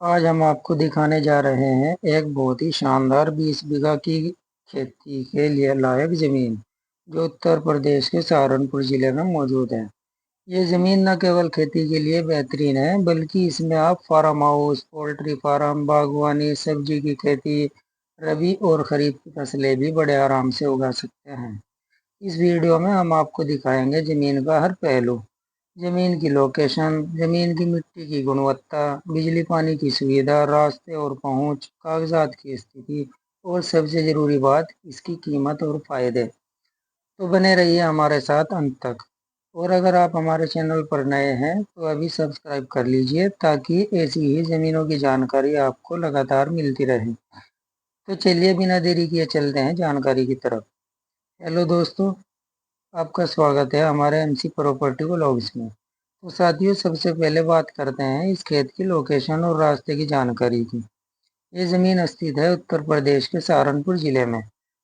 आज हम आपको दिखाने जा रहे हैं एक बहुत ही शानदार 20 बीघा की खेती के लिए लायक जमीन जो उत्तर प्रदेश के सहारनपुर जिले में मौजूद है। ये जमीन न केवल खेती के लिए बेहतरीन है बल्कि इसमें आप फार्म हाउस, पोल्ट्री फार्म, बागवानी, सब्जी की खेती, रबी और खरीफ की फसलें भी बड़े आराम से उगा सकते हैं। इस वीडियो में हम आपको दिखाएंगे जमीन का हर पहलू, जमीन की लोकेशन, जमीन की मिट्टी की गुणवत्ता, बिजली पानी की सुविधा, रास्ते और पहुंच, कागजात की स्थिति और सबसे जरूरी बात इसकी कीमत और फायदे। तो बने रहिए हमारे साथ अंत तक। और अगर आप हमारे चैनल पर नए हैं तो अभी सब्सक्राइब कर लीजिए ताकि ऐसी ही जमीनों की जानकारी आपको लगातार मिलती रहे। तो चलिए बिना देरी किए चलते हैं जानकारी की तरफ। हेलो दोस्तों, आपका स्वागत है हमारे एमसी प्रॉपर्टी व्लॉग्स में। तो साथियों, सबसे पहले बात करते हैं इस खेत की लोकेशन और रास्ते की जानकारी की। ये जमीन स्थित है उत्तर प्रदेश के सहारनपुर जिले में।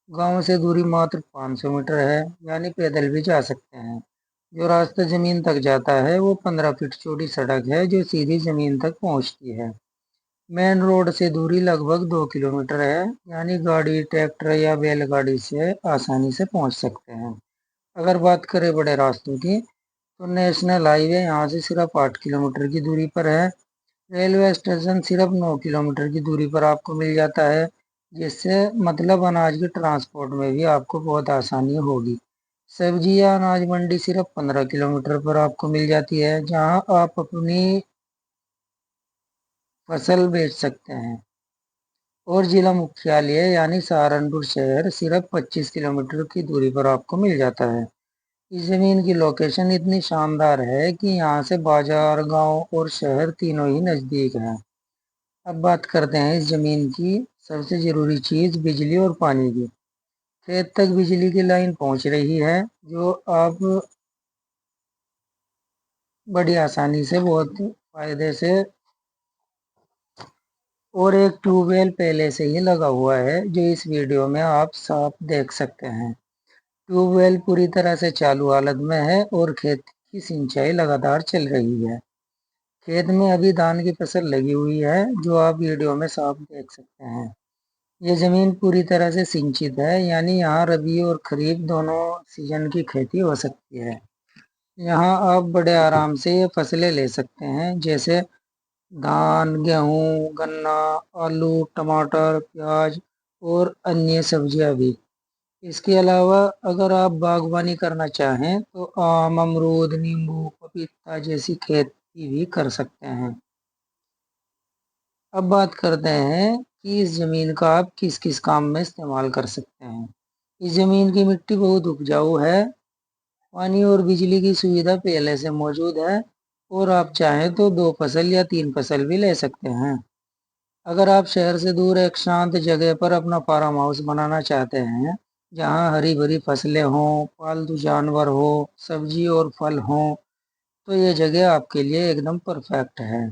गांव से दूरी मात्र 500 मीटर है, यानी पैदल भी जा सकते हैं। जो रास्ता जमीन तक जाता है वो 15 फीट चौड़ी सड़क है जो सीधी जमीन तक पहुंचती है। मेन रोड से दूरी लगभग 2 किलोमीटर है, यानी गाड़ी, ट्रैक्टर या बैलगाड़ी से आसानी से पहुंच सकते हैं। अगर बात करें बड़े रास्तों की, तो नेशनल हाईवे यहाँ से सिर्फ 8 किलोमीटर की दूरी पर है। रेलवे स्टेशन सिर्फ 9 किलोमीटर की दूरी पर आपको मिल जाता है, जिससे मतलब अनाज के ट्रांसपोर्ट में भी आपको बहुत आसानी होगी। सब्जी या अनाज मंडी सिर्फ 15 किलोमीटर पर आपको मिल जाती है, जहाँ आप अपनी फसल बेच सकते हैं। और जिला मुख्यालय यानी सहारनपुर शहर सिर्फ 25 किलोमीटर की दूरी पर आपको मिल जाता है। इस जमीन की लोकेशन इतनी शानदार है कि यहाँ से बाजार, गांव और शहर तीनों ही नज़दीक हैं। अब बात करते हैं इस जमीन की सबसे ज़रूरी चीज़, बिजली और पानी की। खेत तक बिजली की लाइन पहुँच रही है, जो आप बड़ी आसानी से, बहुत फायदे से, और एक ट्यूबवेल पहले से ही लगा हुआ है जो इस वीडियो में आप साफ देख सकते हैं। ट्यूबवेल पूरी तरह से चालू हालत में है और खेत की सिंचाई लगातार चल रही है। खेत में अभी धान की फसल लगी हुई है जो आप वीडियो में साफ देख सकते हैं। ये जमीन पूरी तरह से सिंचित है, यानी यहाँ रबी और खरीफ दोनों सीजन की खेती हो सकती है। यहाँ आप बड़े आराम से ये फसलें ले सकते हैं, जैसे धान, गेहूँ, गन्ना, आलू, टमाटर, प्याज और अन्य सब्जियां भी। इसके अलावा अगर आप बागवानी करना चाहें तो आम, अमरूद, नींबू, पपीता जैसी खेती भी कर सकते हैं। अब बात करते हैं कि इस जमीन का आप किस किस काम में इस्तेमाल कर सकते हैं। इस जमीन की मिट्टी बहुत उपजाऊ है, पानी और बिजली की सुविधा पहले से मौजूद है, और आप चाहें तो 2 फसल या 3 फसल भी ले सकते हैं। अगर आप शहर से दूर एक शांत जगह पर अपना फार्म हाउस बनाना चाहते हैं, जहां हरी भरी फसलें हों, पालतू जानवर हो, सब्जी और फल हों, तो ये जगह आपके लिए एकदम परफेक्ट है।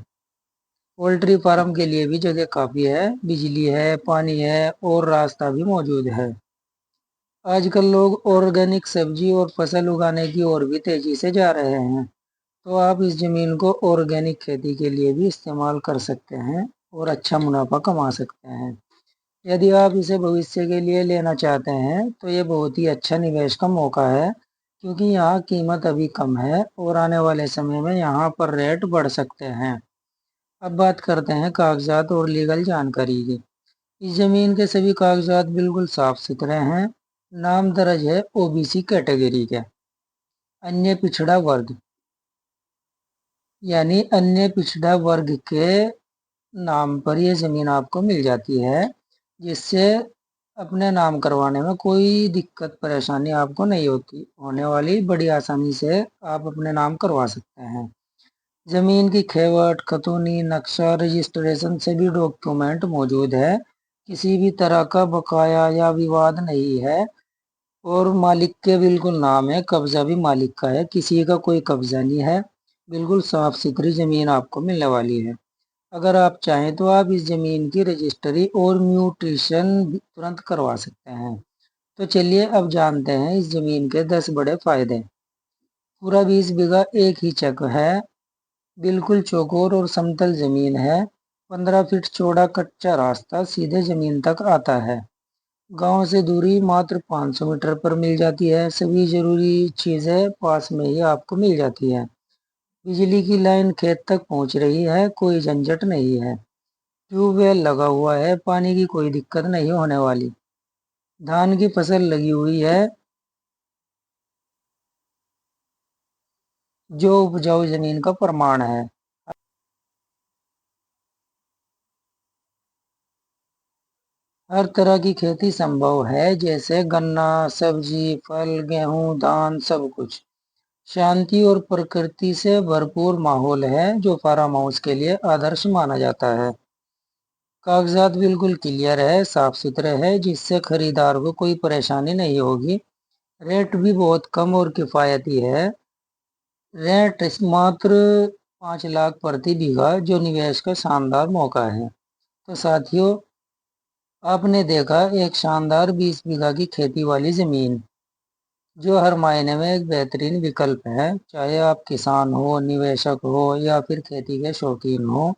पोल्ट्री फार्म के लिए भी जगह काफ़ी है, बिजली है, पानी है और रास्ता भी मौजूद है। आजकल लोग ऑर्गेनिक सब्जी और फसल उगाने की ओर भी तेजी से जा रहे हैं, तो आप इस जमीन को ऑर्गेनिक खेती के लिए भी इस्तेमाल कर सकते हैं और अच्छा मुनाफा कमा सकते हैं। यदि आप इसे भविष्य के लिए लेना चाहते हैं तो ये बहुत ही अच्छा निवेश का मौका है, क्योंकि यहाँ कीमत अभी कम है और आने वाले समय में यहाँ पर रेट बढ़ सकते हैं। अब बात करते हैं कागजात और लीगल जानकारी की। इस जमीन के सभी कागजात बिल्कुल साफ सुथरे हैं। नाम दर्ज है ओबीसी कैटेगरी के, अन्य पिछड़ा वर्ग, यानी अन्य पिछड़ा वर्ग के नाम पर यह जमीन आपको मिल जाती है, जिससे अपने नाम करवाने में कोई दिक्कत परेशानी आपको नहीं होती होने वाली। बड़ी आसानी से आप अपने नाम करवा सकते हैं। जमीन की खेवट, खतौनी, नक्शा, रजिस्ट्रेशन सभी डॉक्यूमेंट मौजूद है। किसी भी तरह का बकाया या विवाद नहीं है, और मालिक के बिल्कुल नाम है, कब्जा भी मालिक का है, किसी का कोई कब्जा नहीं है। बिल्कुल साफ सुथरी जमीन आपको मिलने वाली है। अगर आप चाहें तो आप इस जमीन की रजिस्ट्री और म्यूटेशन तुरंत करवा सकते हैं। तो चलिए अब जानते हैं इस जमीन के 10 बड़े फायदे। पूरा 20 बीघा एक ही चक है, बिल्कुल चौकोर और समतल जमीन है। 15 फीट चौड़ा कच्चा रास्ता सीधे जमीन तक आता है। गांव से दूरी मात्र 500 मीटर पर मिल जाती है। सभी जरूरी चीजें पास में ही आपको मिल जाती है। बिजली की लाइन खेत तक पहुंच रही है, कोई झंझट नहीं है। ट्यूबवेल लगा हुआ है, पानी की कोई दिक्कत नहीं होने वाली। धान की फसल लगी हुई है, जो उपजाऊ जमीन का प्रमाण है। हर तरह की खेती संभव है, जैसे गन्ना, सब्जी, फल, गेहूं, धान, सब कुछ। शांति और प्रकृति से भरपूर माहौल है, जो फार्म हाउस के लिए आदर्श माना जाता है। कागजात बिल्कुल क्लियर है, साफ सुथरे है, जिससे खरीदार को कोई परेशानी नहीं होगी। रेट भी बहुत कम और किफायती है। रेट मात्र 5 लाख प्रति बीघा, जो निवेश का शानदार मौका है। तो साथियों, आपने देखा एक शानदार 20 बीघा की खेती वाली जमीन, जो हर मायने में एक बेहतरीन विकल्प है। चाहे आप किसान हो, निवेशक हो या फिर खेती के शौकीन हो,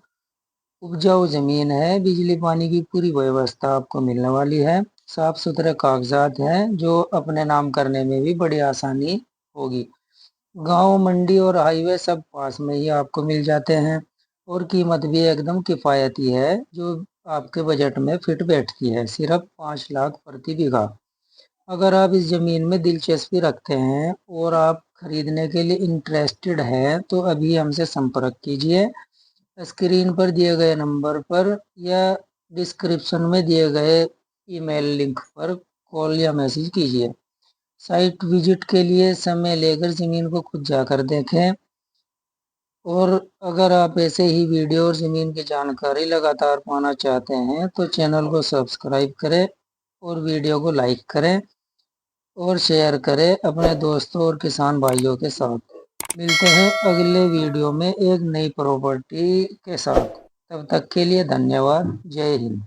उपजाऊ जमीन है, बिजली पानी की पूरी व्यवस्था आपको मिलने वाली है। साफ सुथरे कागजात हैं, जो अपने नाम करने में भी बड़ी आसानी होगी। गांव, मंडी और हाईवे सब पास में ही आपको मिल जाते हैं, और कीमत भी एकदम किफायती है, जो आपके बजट में फिट बैठती है। सिर्फ 5 लाख प्रति बीघा। अगर आप इस जमीन में दिलचस्पी रखते हैं और आप खरीदने के लिए इंटरेस्टेड हैं, तो अभी हमसे संपर्क कीजिए। स्क्रीन पर दिए गए नंबर पर या डिस्क्रिप्शन में दिए गए ईमेल लिंक पर कॉल या मैसेज कीजिए। साइट विजिट के लिए समय लेकर जमीन को खुद जाकर देखें। और अगर आप ऐसे ही वीडियो और ज़मीन की जानकारी लगातार पाना चाहते हैं, तो चैनल को सब्सक्राइब करें और वीडियो को लाइक करें और शेयर करें अपने दोस्तों और किसान भाइयों के साथ। मिलते हैं अगले वीडियो में एक नई प्रॉपर्टी के साथ। तब तक के लिए धन्यवाद। जय हिंद।